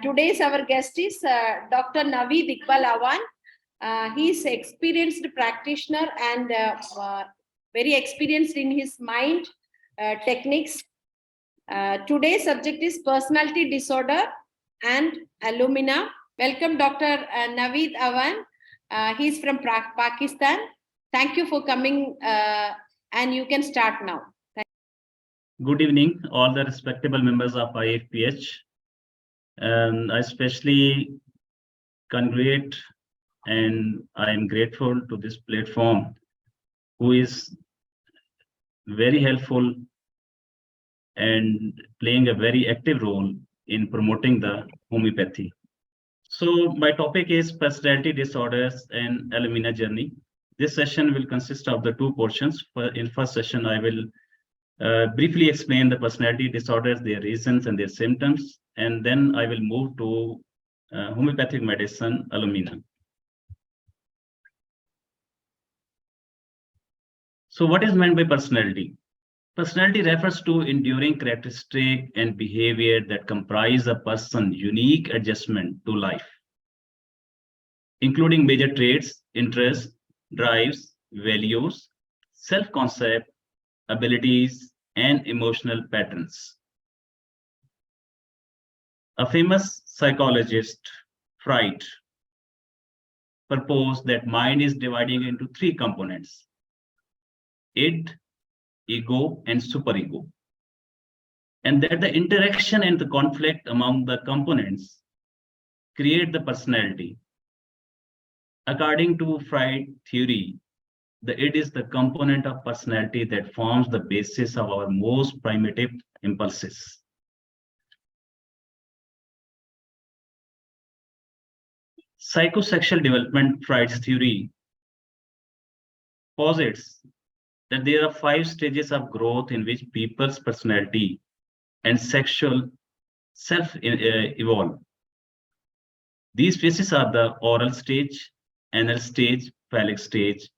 Today's our guest is Dr. Nveed Iqbal Awan. He is experienced practitioner and very experienced in his mind techniques. Today's subject is personality disorder and alumina. Welcome, Dr. Nveed Awan. He is from Pakistan. Thank you for coming, and you can start now. Good evening, all the respectable members of IFPH. I especially congratulate and I am grateful to this platform, who is very helpful and playing a very active role in promoting the homeopathy. So my topic is personality disorders and Alumina journey. This session will consist of the two portions. In first session, I will briefly explain the personality disorders, their reasons and their symptoms, and then I will move to homeopathic medicine, Alumina. So what is meant by personality? Personality refers to enduring characteristic and behavior that comprise a person's unique adjustment to life, including major traits, interests, drives, values, self-concept, abilities, and emotional patterns. A famous psychologist, Freud, proposed that mind is dividing into three components: id, ego, and superego, and that the interaction and the conflict among the components create the personality. According to Freud theory, the id is the component of personality that forms the basis of our most primitive impulses. Psychosexual development, Freud's theory, posits that there are 5 stages of growth in which people's personality and sexual self evolve. These phases are the oral stage, anal stage, phallic stage,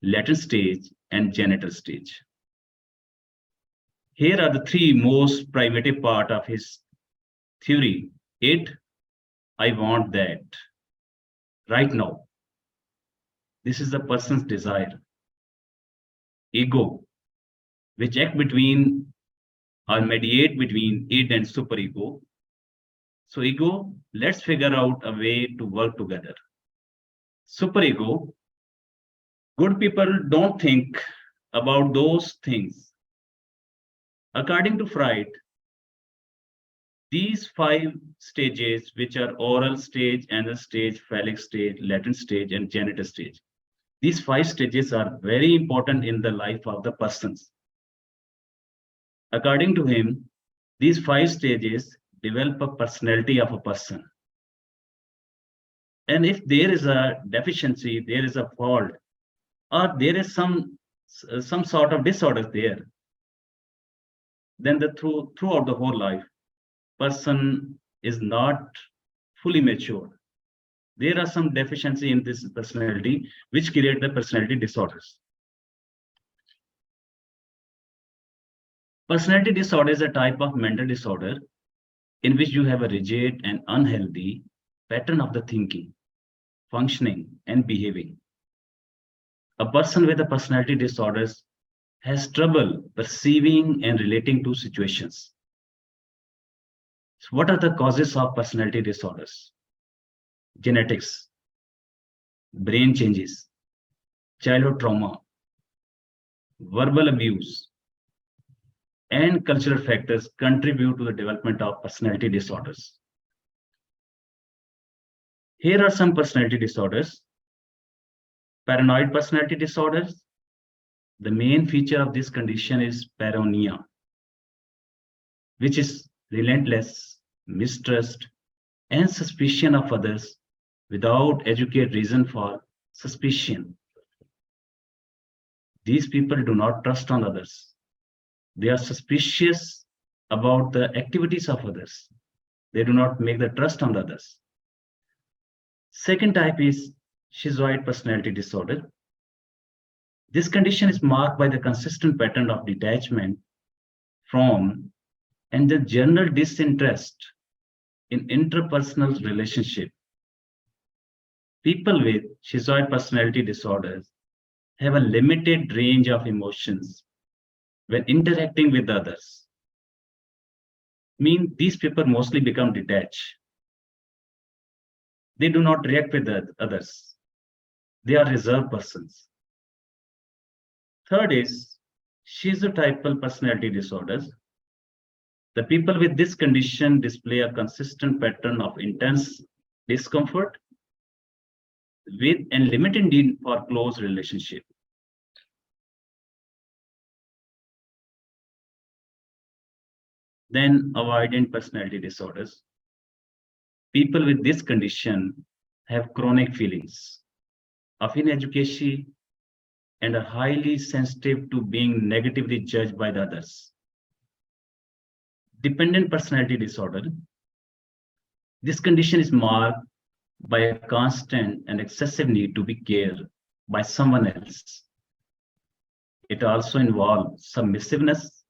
latent stage, and genital stage. Here are the 3 most primitive part of his theory. Id, I want that right now. This is the person's desire. Ego, which act between or mediate between id and superego. So ego, let's figure out a way to work together. Superego, good people don't think about those things. According to Freud, these 5 stages, which are oral stage, anal stage, phallic stage, latent stage, and genital stage, these 5 stages are very important in the life of the persons. According to him, these 5 stages develop a personality of a person. And if there is a deficiency, there is a fault, or there is some sort of disorder there, then throughout the whole life, person is not fully mature. There are some deficiency in this personality which create the personality disorders. Personality disorder is a type of mental disorder in which you have a rigid and unhealthy pattern of the thinking, functioning, and behaving. A person with a personality disorders has trouble perceiving and relating to situations. So what are the causes of personality disorders? Genetics, brain changes, childhood trauma, verbal abuse, and cultural factors contribute to the development of personality disorders. Here are some personality disorders. Paranoid personality disorders. The main feature of this condition is paranoia, which is relentless mistrust and suspicion of others without adequate reason for suspicion. These people do not trust on others. They are suspicious about the activities of others. They do not make the trust on the others. Second type is schizoid personality disorder. This condition is marked by the consistent pattern of detachment from and the general disinterest in interpersonal relationship. People with schizoid personality disorders have a limited range of emotions when interacting with others. These people mostly become detached. They do not react with others. They are reserved persons. Third is schizotypal personality disorders. The people with this condition display a consistent pattern of intense discomfort with and limited need for close relationship. Then avoidant personality disorders. People with this condition have chronic feelings of inadequacy and are highly sensitive to being negatively judged by the others. Dependent personality disorder. This condition is marked by a constant and excessive need to be cared by someone else. It also involves submissiveness,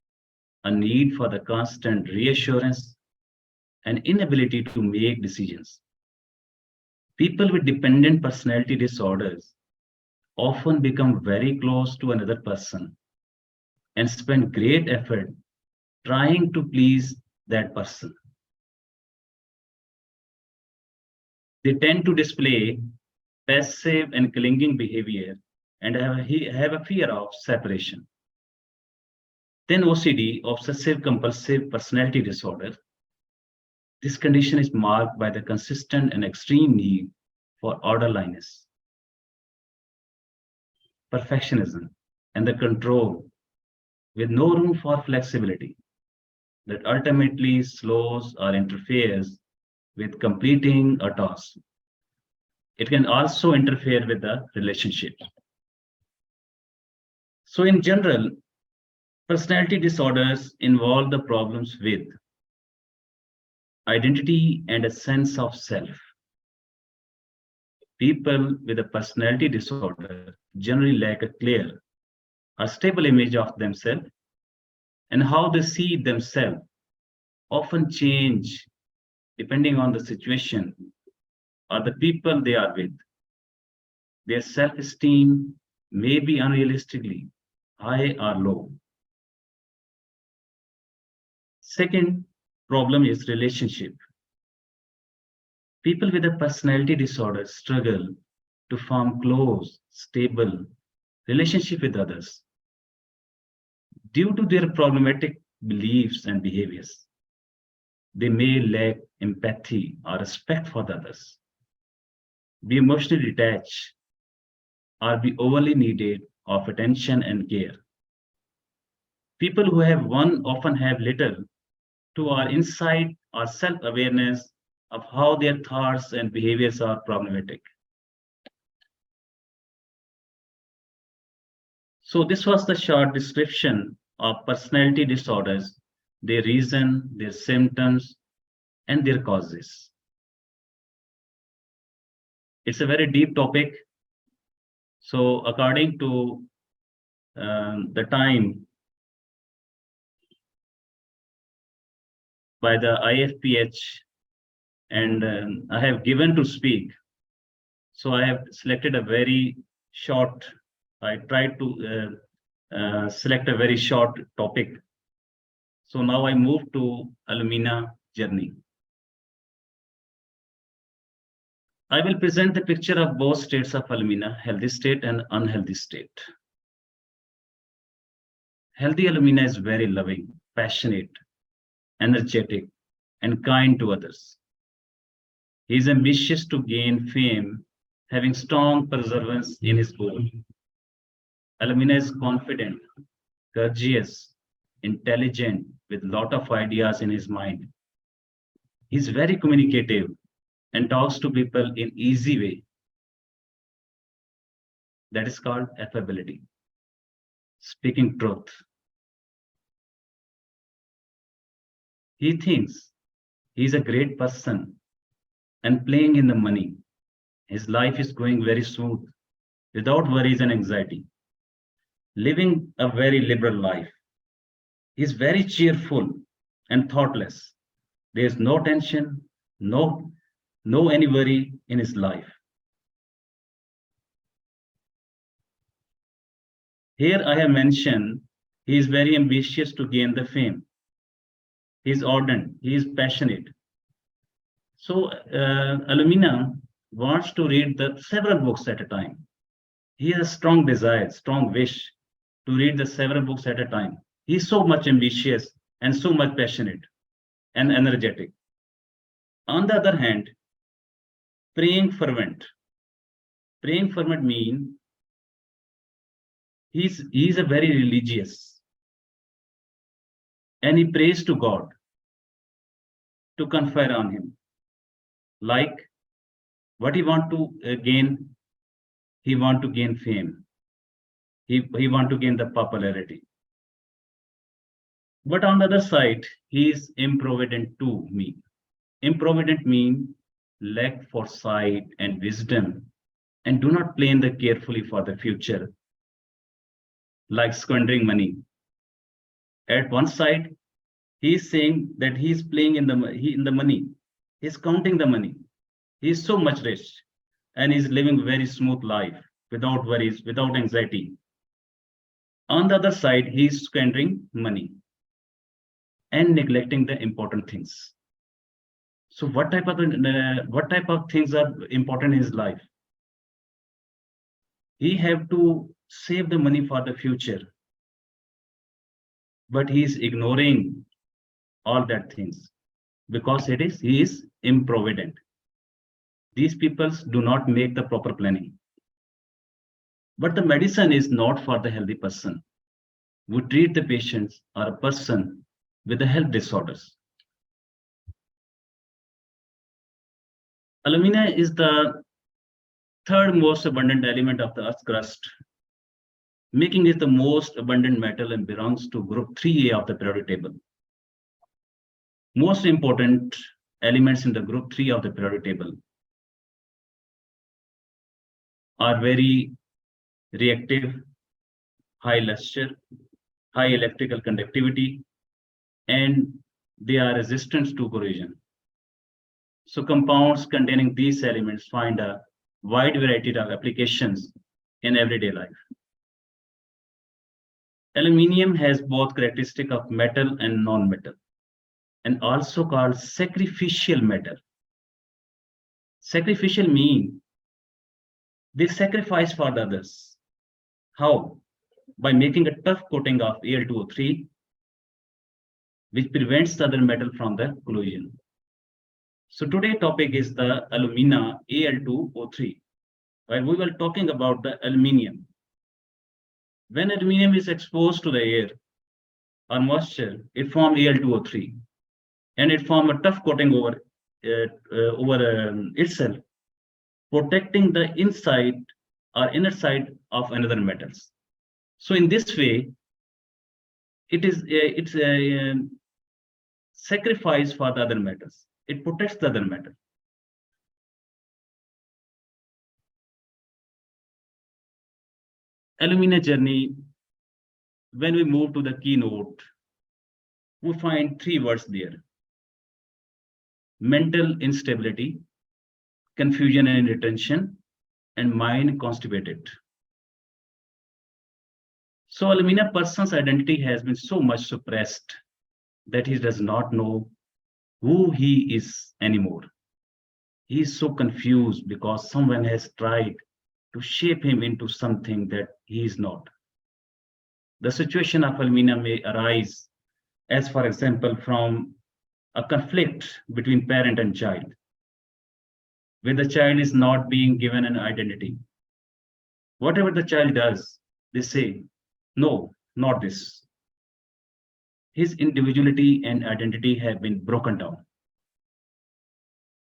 a need for the constant reassurance, and inability to make decisions. People with dependent personality disorders often become very close to another person and spend great effort trying to please that person. They tend to display passive and clinging behavior and have a fear of separation. Then OCD, obsessive compulsive personality disorder. This condition is marked by the consistent and extreme need for orderliness, perfectionism, and the control with no room for flexibility that ultimately slows or interferes with completing a task. It can also interfere with the relationship. So in general, personality disorders involve the problems with identity and a sense of self. People with a personality disorder generally lack a clear, a stable image of themselves, and how they see themselves often change depending on the situation or the people they are with. Their self-esteem may be unrealistically high or low. Second problem is relationship. People with a personality disorder struggle to form close, stable relationship with others due to their problematic beliefs and behaviors. They may lack empathy or respect for the others, be emotionally detached, or be overly needed of attention and care. People who have one often have little to our insight or self-awareness of how their thoughts and behaviors are problematic. So this was the short description of personality disorders, their reason, their symptoms, and their causes. It's a very deep topic. So according to the time by the IFPH, and I have given to speak. So I have selected a very short, I tried to select a very short topic. So now I move to Alumina journey. I will present the picture of both states of Alumina, healthy state and unhealthy state. Healthy Alumina is very loving, passionate, energetic, and kind to others. He is ambitious to gain fame, having strong perseverance in his goal. Alumina is confident, courteous, intelligent, with a lot of ideas in his mind. He's very communicative and talks to people in easy way. That is called affability. Speaking truth. He thinks he's a great person and playing in the money. His life is going very smooth, without worries and anxiety. Living a very liberal life. He's very cheerful and thoughtless. There is no tension no any worry in his life. Here I have mentioned he is very ambitious to gain the fame. He is ardent, he is passionate. So Alumina wants to read the several books at a time. He has a strong desire, strong wish to read the several books at a time. He is so much ambitious and so much passionate and energetic. On the other hand, praying fervent. Praying fervent means he's a very religious, and he prays to God to confer on him. Like what he want to gain, he want to gain fame. He want to gain the popularity. But on the other side, he is improvident to me. Improvident means lack foresight and wisdom, and do not plan the carefully for the future, like squandering money. At one side, he is saying that he is playing in the money. He is counting the money. He is so much rich, and he is living very smooth life without worries, without anxiety. On the other side, he is squandering money and neglecting the important things. So what type of things are important in his life? He have to save the money for the future, but he is ignoring all that things because he is improvident. These people do not make the proper planning. But the medicine is not for the healthy person who treat the patients or a person with the health disorders. Alumina is the third most abundant element of the Earth's crust, making it the most abundant metal and belongs to group 3A of the periodic table. Most important elements in the group 3 of the periodic table are very reactive, high luster, high electrical conductivity, and they are resistant to corrosion. So compounds containing these elements find a wide variety of applications in everyday life. Aluminium has both characteristic of metal and non-metal, and also called sacrificial metal. Sacrificial mean they sacrifice for the others. How? By making a tough coating of Al2O3, which prevents the other metal from the collision. So today's topic is the alumina Al2O3. While we were talking about the aluminium. When aluminium is exposed to the air or moisture, it forms Al2O3, and it forms a tough coating over itself, protecting the inside or inner side of another metals. So in this way, it's a sacrifice for the other metals. It protects the other metal. Alumina journey, when we move to the keynote, we find 3 words there: mental instability, confusion and retention, and mind constipated. So alumina person's identity has been so much suppressed that he does not know who he is anymore. He is so confused because someone has tried to shape him into something that he is not. The situation of alumina may arise as, for example, from a conflict between parent and child, where the child is not being given an identity. Whatever the child does, they say, no, not this. His individuality and identity have been broken down.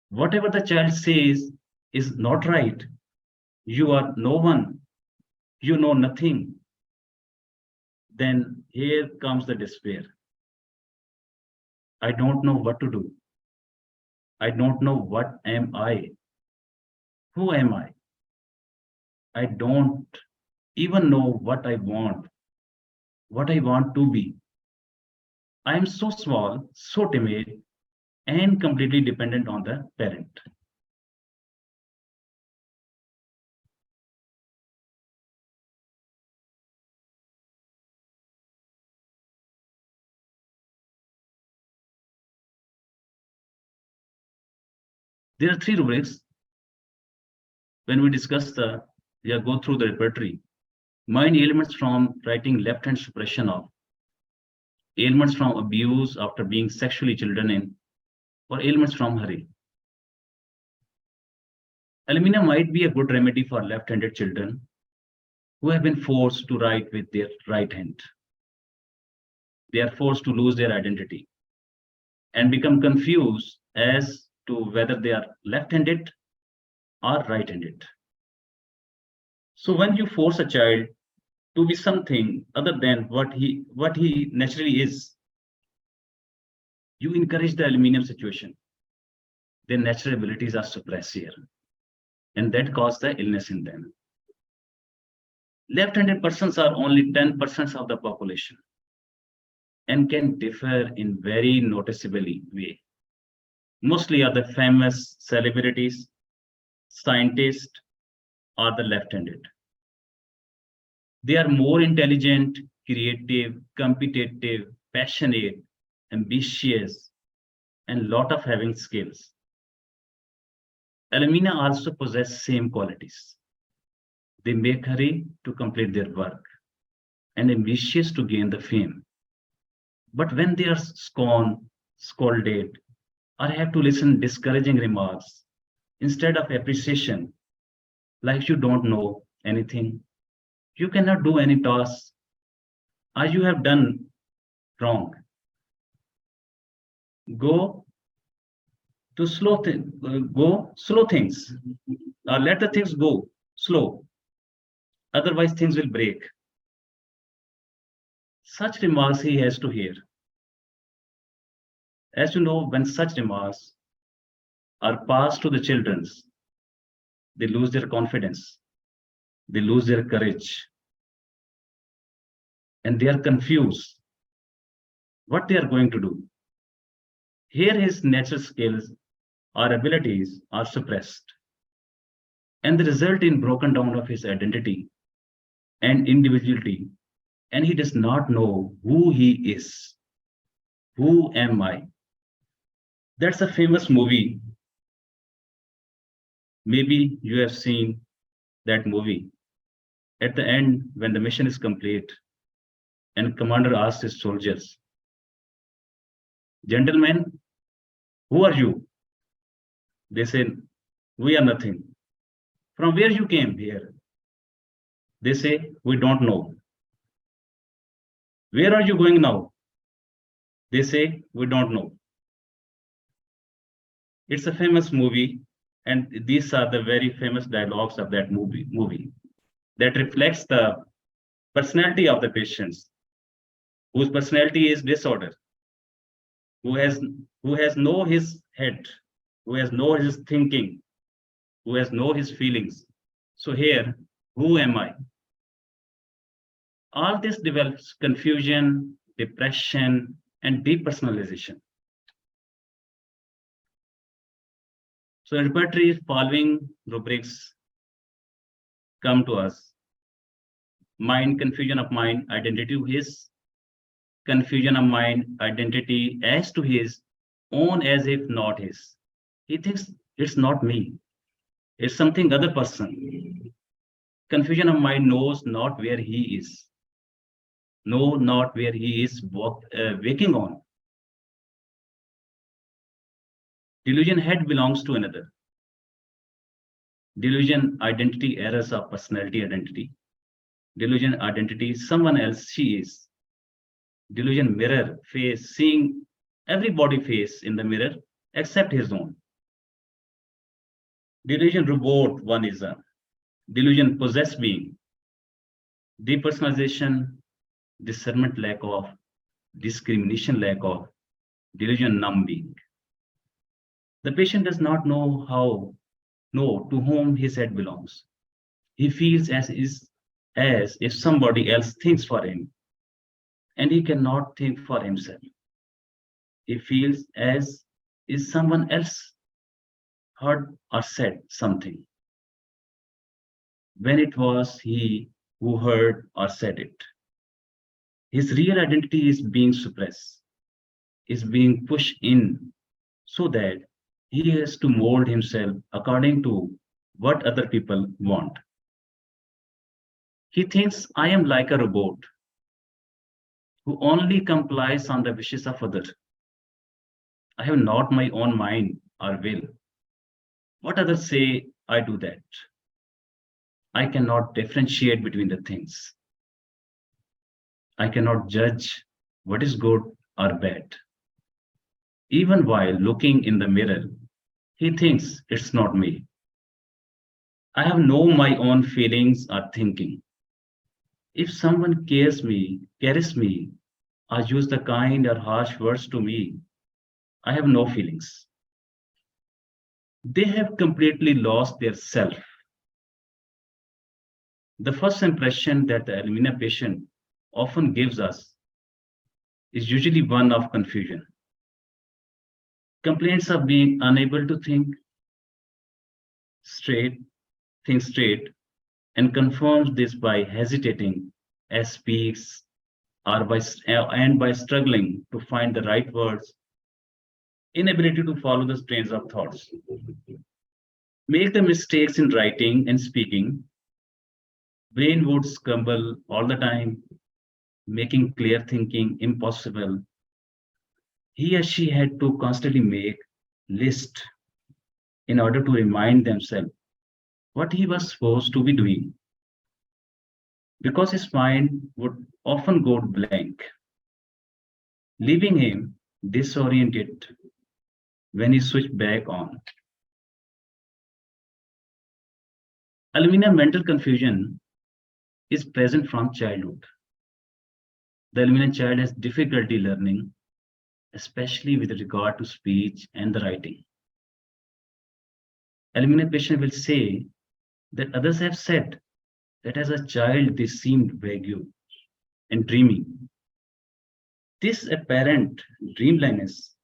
Whatever the child says is not right. You are no one. You know nothing. Then here comes the despair. I don't know what to do. I don't know what am I. Who am I? I don't even know what I want to be. I am so small, so timid, and completely dependent on the parent. There are three rubrics when we discuss go through the repertory. Mind ailments from writing left-hand suppression of, ailments from abuse after being sexually children in, or ailments from hurry. Alumina might be a good remedy for left-handed children who have been forced to write with their right hand. They are forced to lose their identity and become confused as to whether they are left-handed or right-handed. So when you force a child to be something other than what he naturally is, you encourage the aluminum situation. Their natural abilities are suppressed here, and that causes the illness in them. Left-handed persons are only 10% of the population and can differ in very noticeably way. Mostly are the famous celebrities, scientists, or the left-handed. They are more intelligent, creative, competitive, passionate, ambitious, and lot of having skills. Alumina also possess same qualities. They make hurry to complete their work and ambitious to gain the fame. But when they are scorned, scolded, or have to listen discouraging remarks instead of appreciation, like you don't know anything, you cannot do any task, or you have done wrong. Go slow things, or let the things go slow. Otherwise, things will break. Such remarks he has to hear. As you know, when such remarks are passed to the children, they lose their confidence, they lose their courage, and they are confused what they are going to do. Here his natural skills or abilities are suppressed, and the result in broken down of his identity and individuality, and he does not know who he is. Who am I? That's a famous movie. Maybe you have seen that movie. At the end, when the mission is complete, and commander asks his soldiers, "Gentlemen, who are you?" They say, "We are nothing." "From where you came here?" They say, "We don't know." "Where are you going now?" They say, "We don't know." It's a famous movie, and these are the very famous dialogues of that movie that reflects the personality of the patients, whose personality is disorder, who has know his head, who has know his thinking, who has know his feelings. So here, who am I? All this develops confusion, depression, and depersonalization. So repertory following rubrics come to us. Mind, confusion of mind, identity to his, confusion of mind, identity as to his, own as if not his. He thinks it's not me, it's something other person. Confusion of mind knows not where he is, not where he is waking on. Delusion head belongs to another. Delusion identity errors of personality identity. Delusion identity someone else she is. Delusion mirror face seeing everybody face in the mirror except his own. Delusion robot one is a delusion possessed being. Depersonalization, discernment lack of, discrimination lack of, delusion numb being. The patient does not know to whom his head belongs. He feels as if somebody else thinks for him, and he cannot think for himself. He feels as is someone else heard or said something when it was he who heard or said it. His real identity is being suppressed, is being pushed in so that he has to mold himself according to what other people want. He thinks I am like a robot who only complies on the wishes of others. I have not my own mind or will. What others say, I do that. I cannot differentiate between the things. I cannot judge what is good or bad. Even while looking in the mirror, he thinks it's not me. I have no my own feelings or thinking. If someone carries me, or use the kind or harsh words to me, I have no feelings. They have completely lost their self. The first impression that the Alumina patient often gives us is usually one of confusion. Complaints of being unable to straight, think straight, and confirms this by hesitating as speaks and by struggling to find the right words, inability to follow the trains of thoughts. Make the mistakes in writing and speaking. Brain would scramble all the time, making clear thinking impossible. He or she had to constantly make lists in order to remind themselves what he was supposed to be doing, because his mind would often go blank, leaving him disoriented when he switched back on. Alumina mental confusion is present from childhood. The Alumina child has difficulty learning, especially with regard to speech and the writing. Alumina patient will say that others have said that as a child they seemed vague and dreamy. This apparent dreamness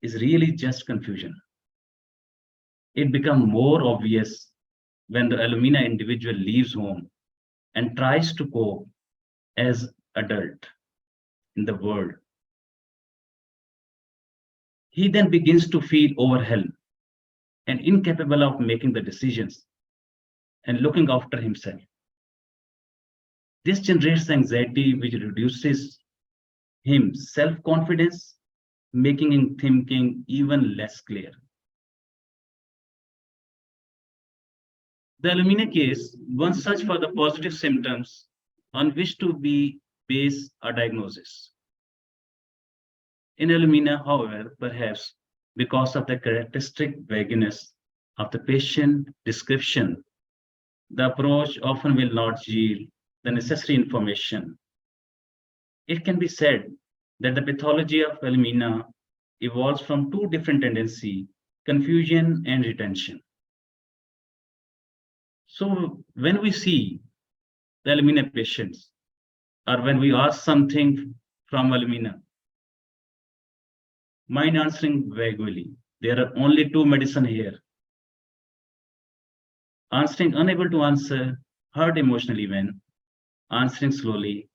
is really just confusion. It becomes more obvious when the Alumina individual leaves home and tries to cope as adult in the world. He then begins to feel overwhelmed and incapable of making the decisions and looking after himself. This generates anxiety, which reduces him self-confidence, making him thinking even less clear. The Alumina case, one search for the positive symptoms on which to be base a diagnosis. In Alumina, however, perhaps because of the characteristic vagueness of the patient description, the approach often will not yield the necessary information. It can be said that the pathology of Alumina evolves from two different tendencies, confusion and retention. So when we see the Alumina patients, or when we ask something from Alumina, mind answering vaguely, there are only two medicine here. Answering unable to answer, hurt emotionally when, answering slowly,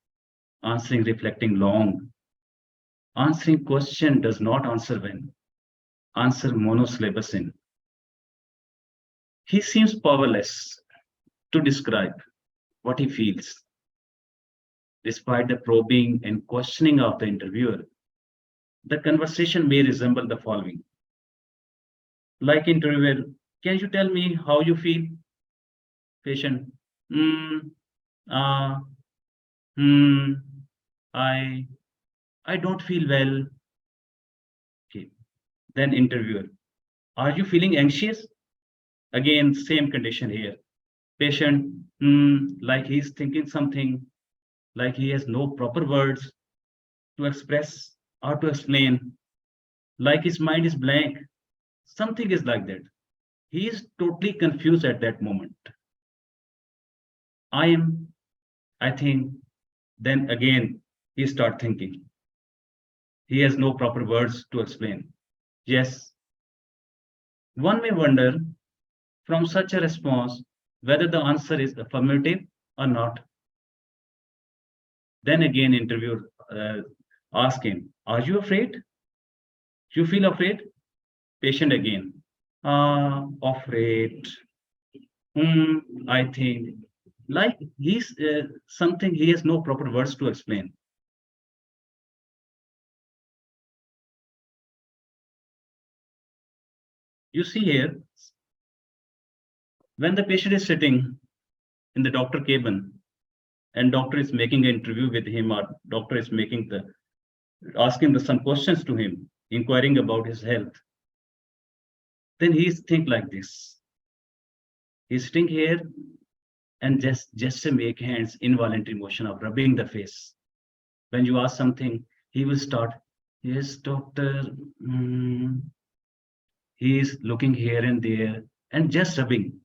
answering reflecting long, answering question does not answer when, answer monosyllabus in. He seems powerless to describe what he feels. Despite the probing and questioning of the interviewer, the conversation may resemble the following. Like interviewer, can you tell me how you feel? Patient, uh, hmm, I, I don't feel well. Okay. Then interviewer, are you feeling anxious? Again, same condition here. Patient, like he's thinking something, like he has no proper words to express or to explain, like his mind is blank. Something is like that. He is totally confused at that moment. I think, then again, he start thinking. He has no proper words to explain. Yes, one may wonder from such a response whether the answer is affirmative or not. Then again, interviewer ask him, "Are you afraid? You feel afraid?" Patient again, afraid. I think like he's something he has no proper words to explain. You see here, when the patient is sitting in the doctor cabin and doctor is making an interview with him or doctor is making the asking some questions to him, inquiring about his health, then he's think like this. He's sitting here and just to make hands involuntary motion of rubbing the face. When you ask something, he will start, yes, doctor. He is looking here and there and just rubbing.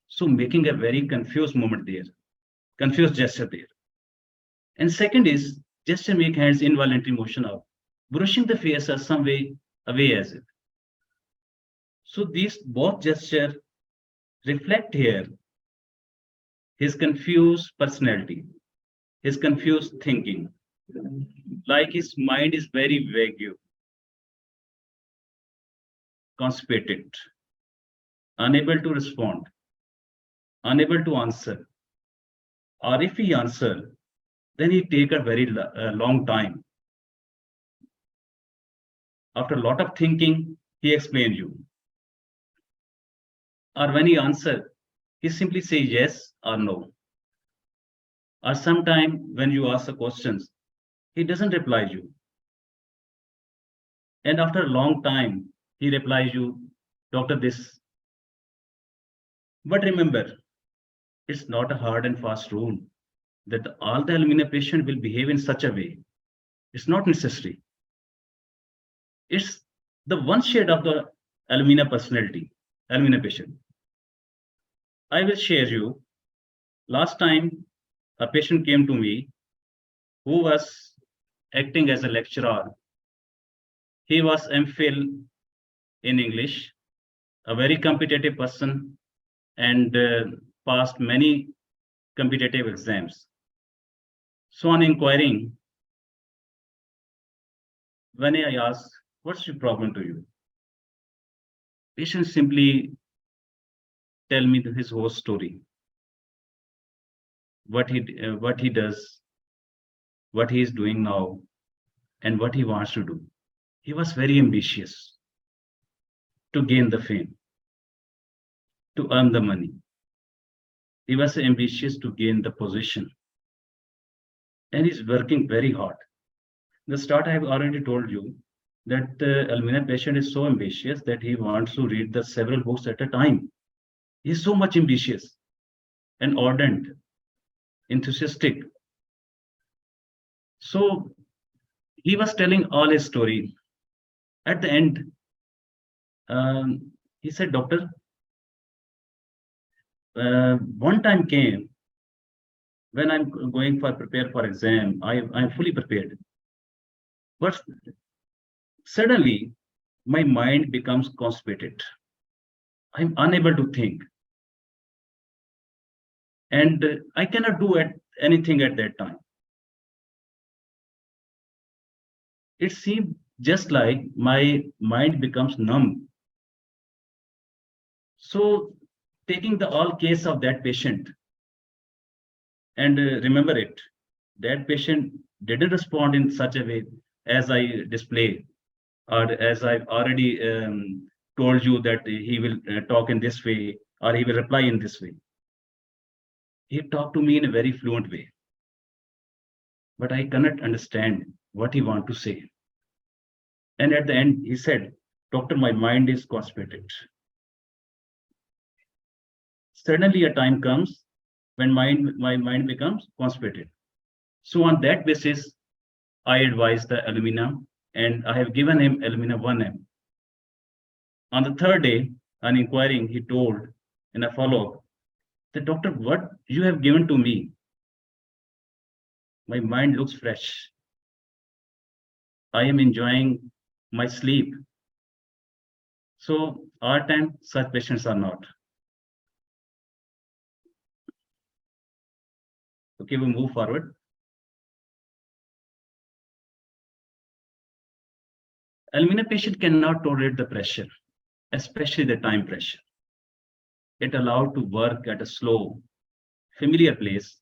So making a very confused moment there, confused gesture there. And second is just to make hands involuntary motion of brushing the face or some way away as if. So these both gesture reflect here his confused personality, his confused thinking, like his mind is very vague, constipated, unable to respond, unable to answer, or if he answer, then he take a very long time. After a lot of thinking, he explain you. Or when he answer, he simply say yes or no. Or sometime when you ask the questions, he doesn't reply you. And after a long time, he replies you, doctor, this. But remember, it's not a hard and fast rule that all the alumina patient will behave in such a way. It's not necessary. It's the one shade of the alumina personality, alumina patient. I will share you. Last time, a patient came to me who was acting as a lecturer. He was MPhil in English, a very competitive person, and passed many competitive exams. So on inquiring, when I asked, what's your problem to you? Patient simply tell me his whole story, what he does, what he is doing now, and what he wants to do. He was very ambitious to gain the fame, to earn the money. He was ambitious to gain the position, and he's working very hard. The start I have already told you that the alumina patient is so ambitious that he wants to read the several books at a time. He's so much ambitious and ardent, enthusiastic. So he was telling all his story. At the end, he said, doctor, one time came when I'm going for prepare for exam, I'm fully prepared. But suddenly my mind becomes constipated. I'm unable to think. And I cannot do anything at that time. It seemed just like my mind becomes numb. So taking the all case of that patient and remember it, that patient didn't respond in such a way as I display or as I've already told you that he will talk in this way or he will reply in this way. He talked to me in a very fluent way, but I cannot understand what he want to say. And at the end, he said, doctor, my mind is constipated. Suddenly a time comes when my mind becomes constipated. So on that basis, I advised the Alumina and I have given him Alumina 1M. On the third day, on inquiring, he told in a follow-up that, doctor, what you have given to me, my mind looks fresh. I am enjoying my sleep. So our time, such patients are not. Okay, we move forward. Alumina patient cannot tolerate the pressure, especially the time pressure. It allowed to work at a slow, familiar pace.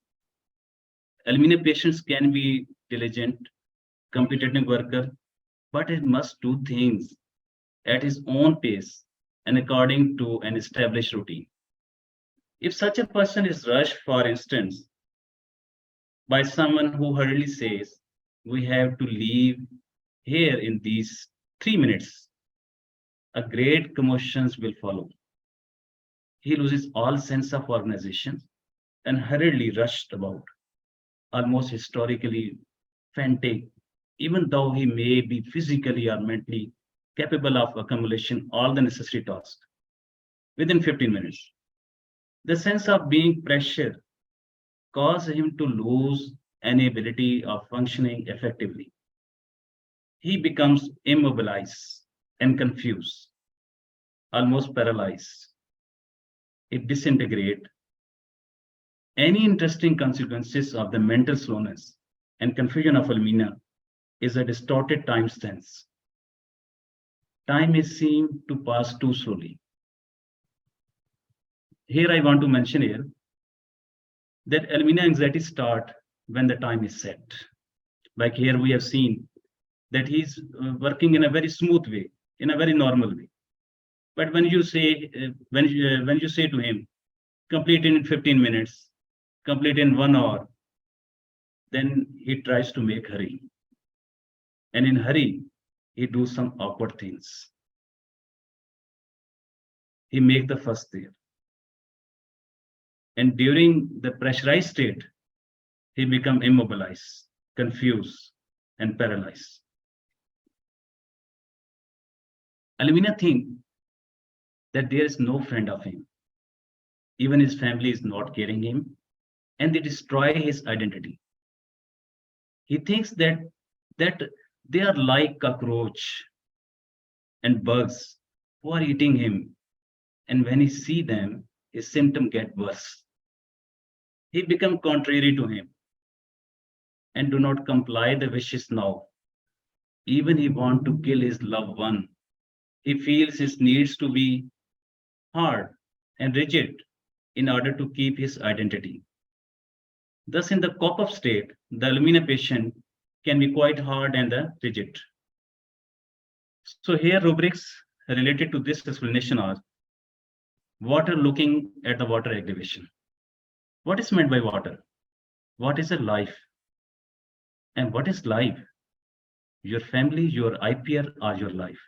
Alumina patients can be diligent, competitive worker, but it must do things at his own pace and according to an established routine. If such a person is rushed, for instance, by someone who hurriedly says, "We have to leave here in these 3 minutes," a great commotion will follow. He loses all sense of organization and hurriedly rushed about, almost historically frantic, even though he may be physically or mentally capable of accumulation all the necessary tasks within 15 minutes. The sense of being pressure causes him to lose any ability of functioning effectively. He becomes immobilized and confused, almost paralyzed. It disintegrates. Any interesting consequences of the mental slowness and confusion of Alumina is a distorted time sense. Time is seen to pass too slowly. Here I want to mention here that Alumina anxiety start when the time is set. Like here we have seen that he's working in a very smooth way, in a very normal way. But when you say when you say to him, complete in 15 minutes, complete in 1 hour, then he tries to make hurry. And in hurry, he do some awkward things. He make the first there. And during the pressurized state, he become immobilized, confused, and paralyzed. Alumina think that there is no friend of him. Even his family is not caring him, and they destroy his identity. He thinks that they are like cockroach and bugs who are eating him, and when he see them, his symptom get worse. He become contrary to him and do not comply the wishes now. Even he want to kill his loved one. He feels his needs to be hard and rigid in order to keep his identity. Thus, in the cope-up state, the Alumina patient can be quite hard and rigid. So here rubrics related to this explanation are water, looking at the water activation. What is meant by water? What is a life? And what is life? Your family, your IPR are your life.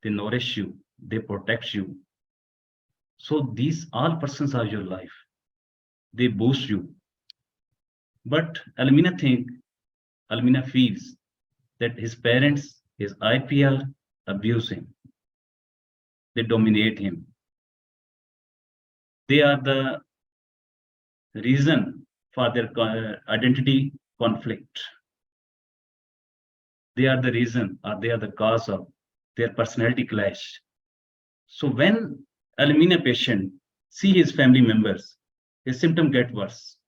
They nourish you, they protect you. So these all persons are your life. They boost you. But Alumina feels that his parents, his IPR abuse him. They dominate him. They are the reason for their identity conflict. They are the reason or they are the cause of their personality clash. So when Alumina patient see his family members, his symptom get worse.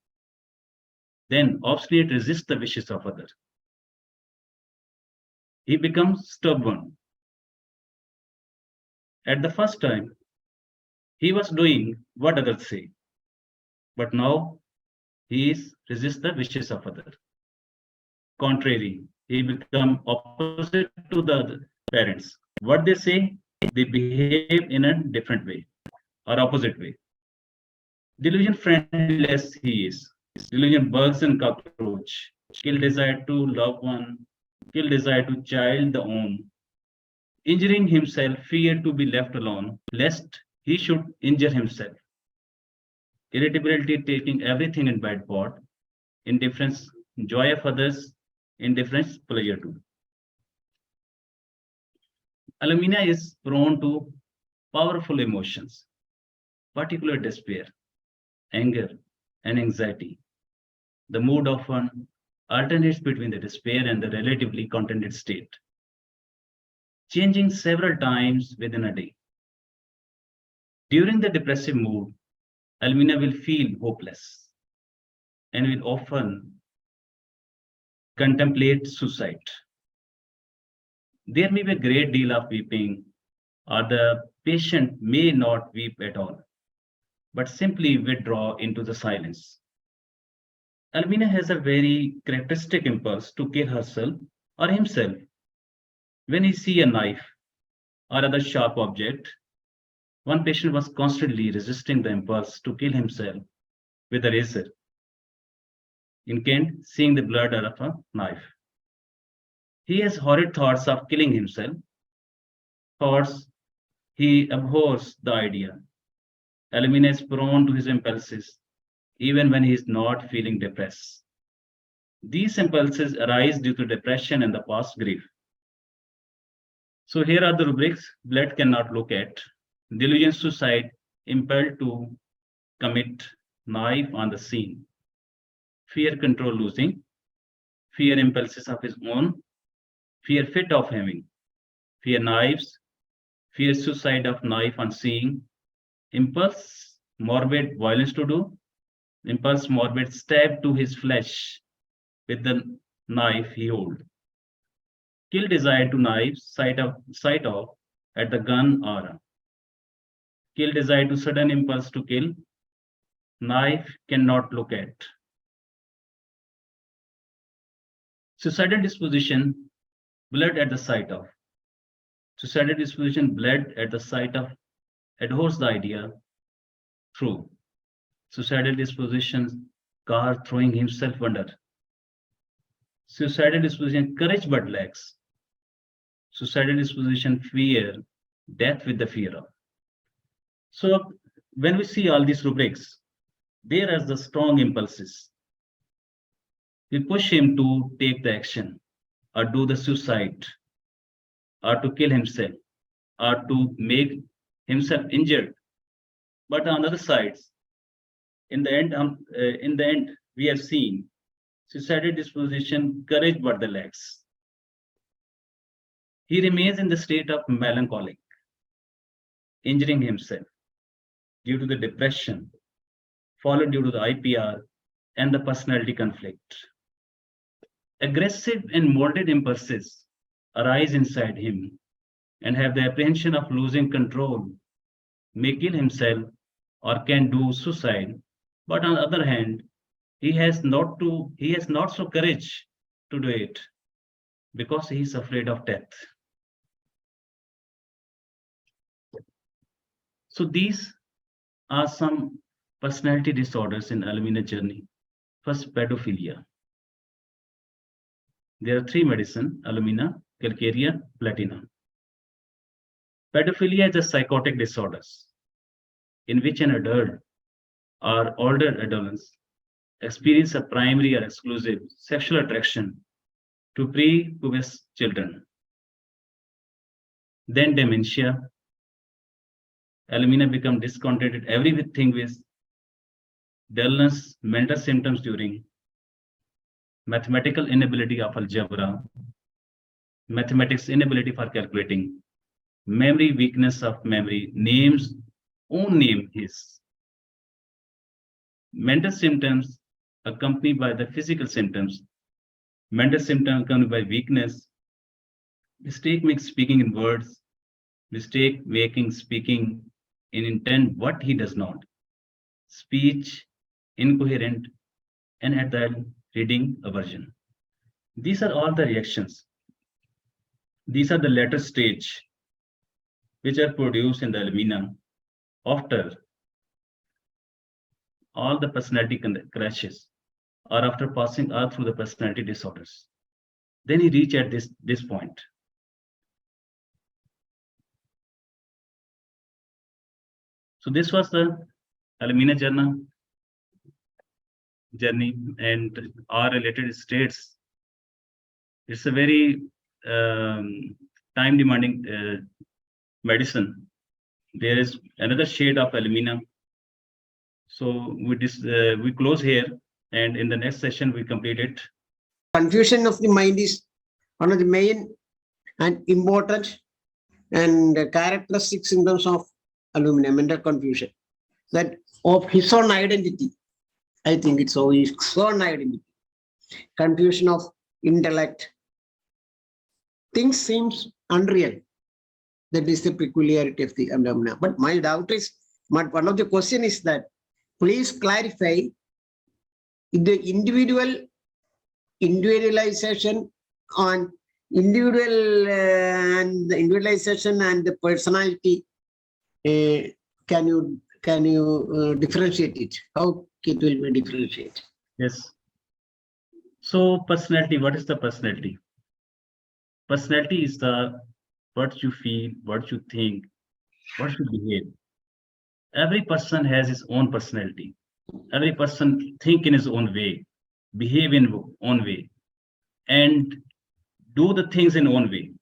Then obstinate resist the wishes of others. He becomes stubborn. At the first time, he was doing what others say, but now he is resist the wishes of others. Contrary, he become opposite to the parents. What they say, they behave in a different way or opposite way. Delusion friendless he is. Delusion bugs and cockroach. Kill desire to love one. Kill desire to child the own. Injuring himself, fear to be left alone, lest he should injure himself. Irritability, taking everything in bad part. Indifference, joy of others. Indifference, pleasure too. Alumina is prone to powerful emotions, particular despair, anger, and anxiety. The mood often alternates between the despair and the relatively contented state, changing several times within a day. During the depressive mood, Alumina will feel hopeless and will often contemplate suicide. There may be a great deal of weeping, or the patient may not weep at all, but simply withdraw into the silence. Alumina has a very characteristic impulse to kill herself or himself. When he see a knife or other sharp object, one patient was constantly resisting the impulse to kill himself with a razor. In Kent, seeing the blood out of a knife. He has horrid thoughts of killing himself. Thoughts, he abhors the idea. Alumina is prone to his impulses, even when he is not feeling depressed. These impulses arise due to depression and the past grief. So here are the rubrics: blood cannot look at, delusion suicide, impelled to commit, knife on the scene, fear control losing, fear impulses of his own, fear fit of having, fear knives, fear suicide of knife on seeing, impulse morbid violence to do, impulse morbid stab to his flesh with the knife he hold, kill desire to knife, sight of at the gun aura, kill desire to sudden impulse to kill, knife cannot look at. Suicidal disposition, blood at the sight of. Suicidal disposition, blood at the sight of, adores the idea, true. Suicidal disposition, car throwing himself under. Suicidal disposition, courage but lacks. Suicidal disposition, fear, death with the fear of. So when we see all these rubrics, there are the strong impulses. We push him to take the action or do the suicide or to kill himself or to make himself injured. But on the other sides, in the end, we have seen suicidal disposition, courage but the lacks. He remains in the state of melancholic, injuring himself due to the depression, followed due to the IPR and the personality conflict. Aggressive and molded impulses arise inside him and have the apprehension of losing control, may kill himself or can do suicide. But on the other hand, he has not so courage to do it because he is afraid of death. So these are some personality disorders in Alumina journey. First, pedophilia. There are three medicine: Alumina, Calcarea, Platina. Pedophilia is a psychotic disorders in which an adult or older adolescents experience a primary or exclusive sexual attraction to pre-pubescent children. Then dementia. Alumina become discontented everything with dullness, mental symptoms during mathematical inability of algebra, mathematics inability for calculating, memory weakness of memory, names, own name his. Mental symptoms accompanied by the physical symptoms. Mental symptoms accompanied by weakness, mistake makes speaking in words, mistake making speaking in intent what he does not, speech incoherent, and at the reading aversion. These are all the reactions. These are the later stage which are produced in the Alumina after all the personality crashes or after passing all through the personality disorders. Then he reach at this point. So this was the Alumina journey and our related states. It's a very time demanding medicine. There is another shade of Alumina. So we close here, and in the next session we complete it. confusion of the mind is one of the main and important and characteristic symptoms of alumina, mental confusion. That of his own identity. I think it's of his own identity. Confusion of intellect. Things seems unreal. That is the peculiarity of the alumina. But my doubt is, one of the question is that please clarify the individualization on and the individualization and the personality. Can you differentiate it? How it will be differentiated? Yes. So personality, what is the personality? Personality is the what you feel, what you think, what you behave. Every person has his own personality. Every person think in his own way, behave in own way, and do the things in own way.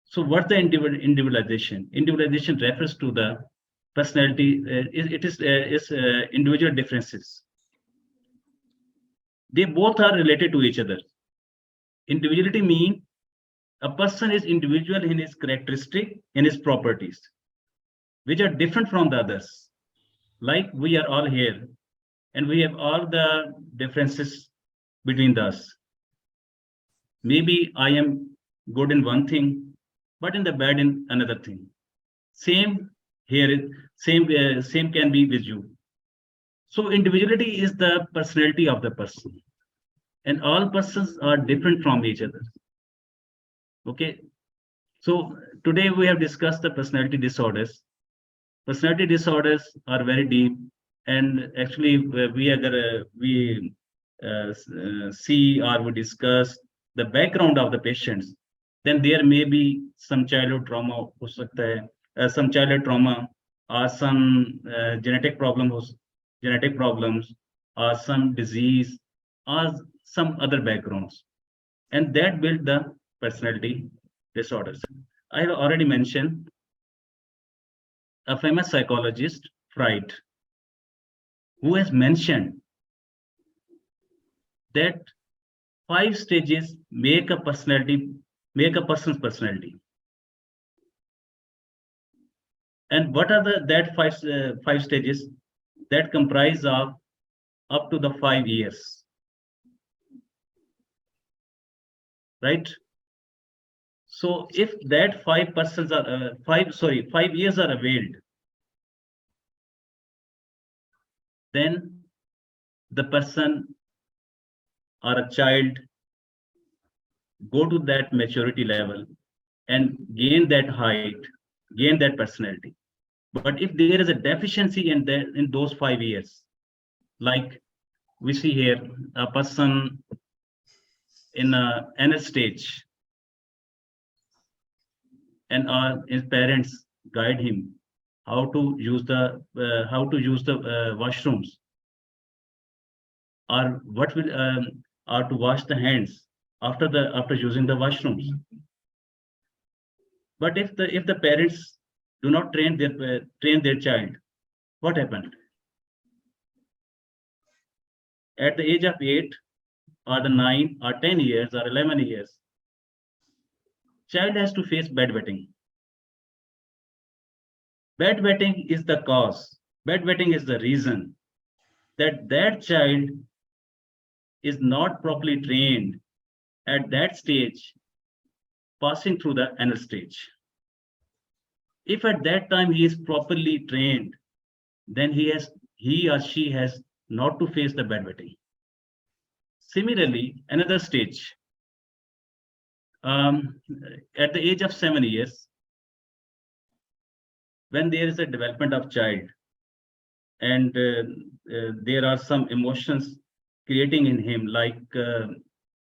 So what's the individualization? Individualization refers to the personality. It is individual differences. They both are related to each other. Individuality means a person is individual in his characteristic, in his properties, which are different from the others. Like we are all here, and we have all the differences between us. Maybe I am good in one thing, but in the bad in another thing. Same here, same can be with you. So individuality is the personality of the person, and all persons are different from each other. Okay, so today we have discussed the personality disorders. Personality disorders are very deep, and actually we see or we discuss the background of the patients, then there may be some childhood trauma, some childhood trauma, or some genetic problems, or some disease, or some other backgrounds, and that build the personality disorders. I have already mentioned a famous psychologist, Freud, who has mentioned that 5 stages make a person's personality. And what are that five stages? That comprise of up to the 5 years, right? So if that 5 persons are 5 years are availed, then the person or a child go to that maturity level and gain that height, gain that personality. But if there is a deficiency in those 5 years, like we see here, a person in a NS stage, and his parents guide him how to use the washrooms, or what will or to wash the hands after using the washrooms. But if the parents do not train their child, what happened? At the age of 8 or the 9 or 10 years or 11 years, child has to face bedwetting. Bedwetting is the cause. Bedwetting is the reason that child is not properly trained at that stage, passing through the anal stage. If at that time he is properly trained, then he or she has not to face the bedwetting. Similarly, another stage, at the age of 7 years, when there is a development of child, and there are some emotions creating in him, like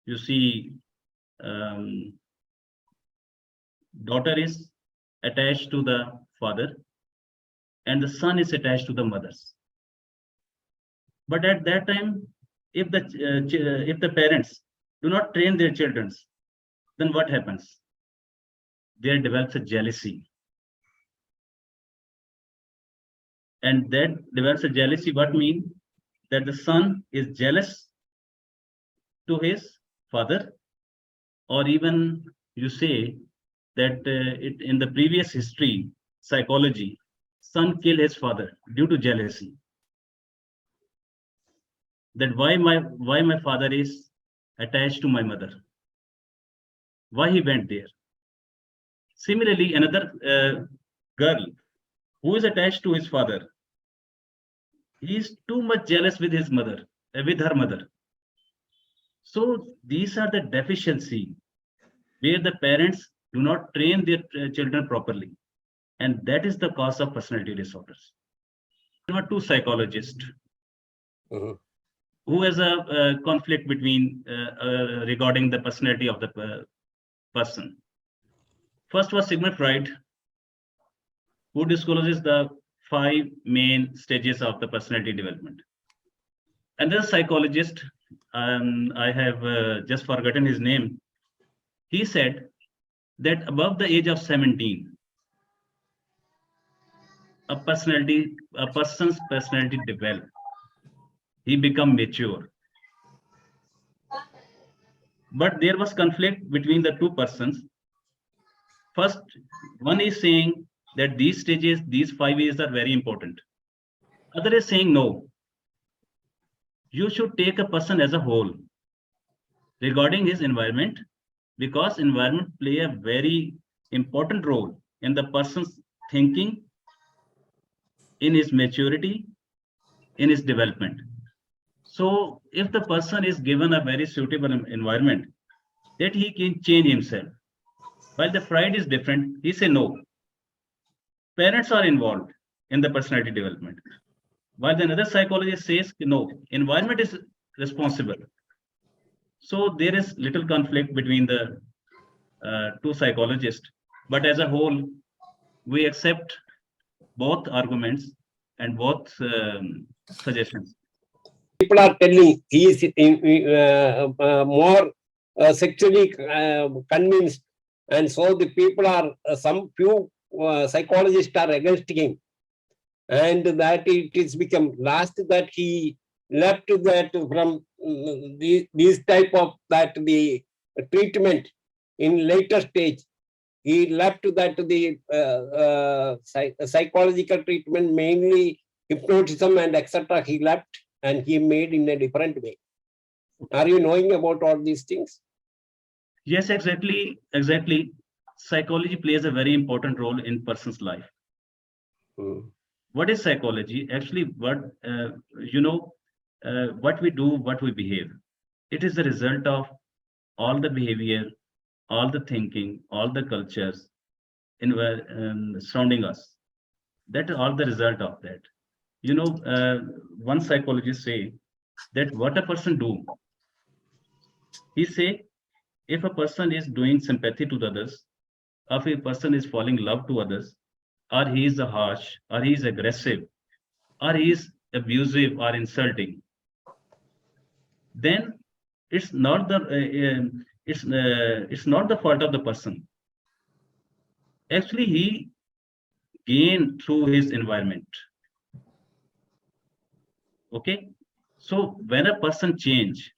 you see, daughter is attached to the father, and the son is attached to the mothers. But at that time, if the parents do not train their children, then what happens? There develops a jealousy. And that develops a jealousy, what means? That the son is jealous to his father, or even you say that in the previous history, psychology, son killed his father due to jealousy. That why my father is attached to my mother, why he went there. Similarly, another girl who is attached to his father, he is too much jealous with his mother, with her mother. So these are the deficiency where the parents do not train their children properly, and that is the cause of personality disorders. There were two psychologists who has a conflict between regarding the personality of the person. First was Sigmund Freud, who discloses the 5 main stages of the personality development. Another psychologist, I have just forgotten his name, he said that above the age of 17, a person's personality develops. He become mature. But there was conflict between the two persons. First, one is saying that these stages, these 5 years are very important. Other is saying no. You should take a person as a whole regarding his environment, because environment play a very important role in the person's thinking, in his maturity, in his development. So if the person is given a very suitable environment, that he can change himself. While the Freud is different, he say no. Parents are involved in the personality development. While the another psychologist says no, environment is responsible. So there is little conflict between the two psychologists, but as a whole, we accept both arguments and both suggestions. People are telling he is more sexually convinced, and so the people are some few psychologists are against him, and that it is become last that he left that from these type of that the treatment in later stage. He left that the psychological treatment, mainly hypnotism and etc. He left and he made in a different way. Are you knowing about all these things? Yes, exactly. Psychology plays a very important role in person's life. What is psychology? Actually, what what we do, what we behave. It is the result of all the behavior, all the thinking, all the cultures in surrounding us. That is all the result of that. One psychologist say that what a person do. He say if a person is doing sympathy to the others, or if a person is falling in love to others, or he is harsh, or he is aggressive, or he is abusive or insulting, then it's not the it's not the fault of the person. Actually, he gained through his environment. Okay, so when a person change,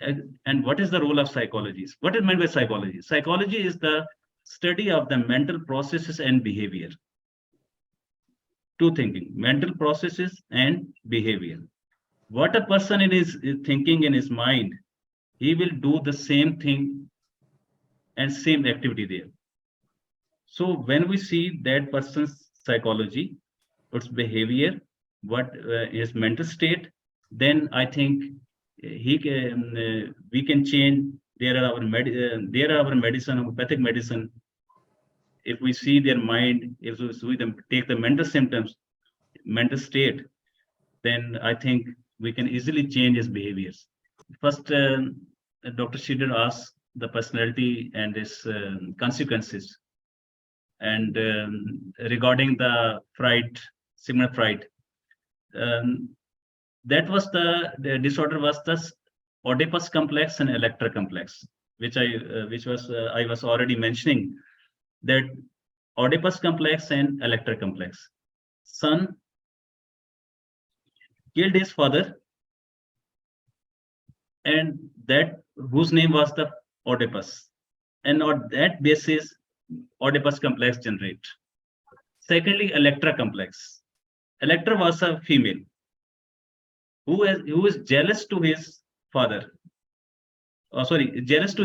and what is the role of psychology? What is meant by psychology? Psychology is the study of the mental processes and behavior. Two thinking, mental processes and behavior. What a person is thinking in his mind, he will do the same thing and same activity there. So when we see that person's psychology, its behavior, what his mental state, then I think we can change. There are our medicine, homeopathic medicine. If we see their mind, if we take the mental symptoms, mental state, then I think we can easily change his behaviors. First, Dr. Schieder asked the personality and its consequences. And regarding the Freud, Sigmund Freud, that was the disorder was the Oedipus complex and Electra complex, which I was already mentioning, that Oedipus complex and Electra complex. Son killed his father and that whose name was the Oedipus. And on that basis, Oedipus complex generate. Secondly, Electra complex. Electra was a female who is jealous to his father. Oh, sorry, jealous to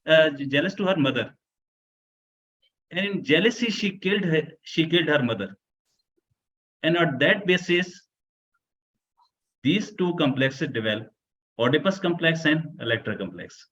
her mother. And in jealousy, she killed her mother. And on that basis, these two complexes develop, Oedipus complex and Electra complex.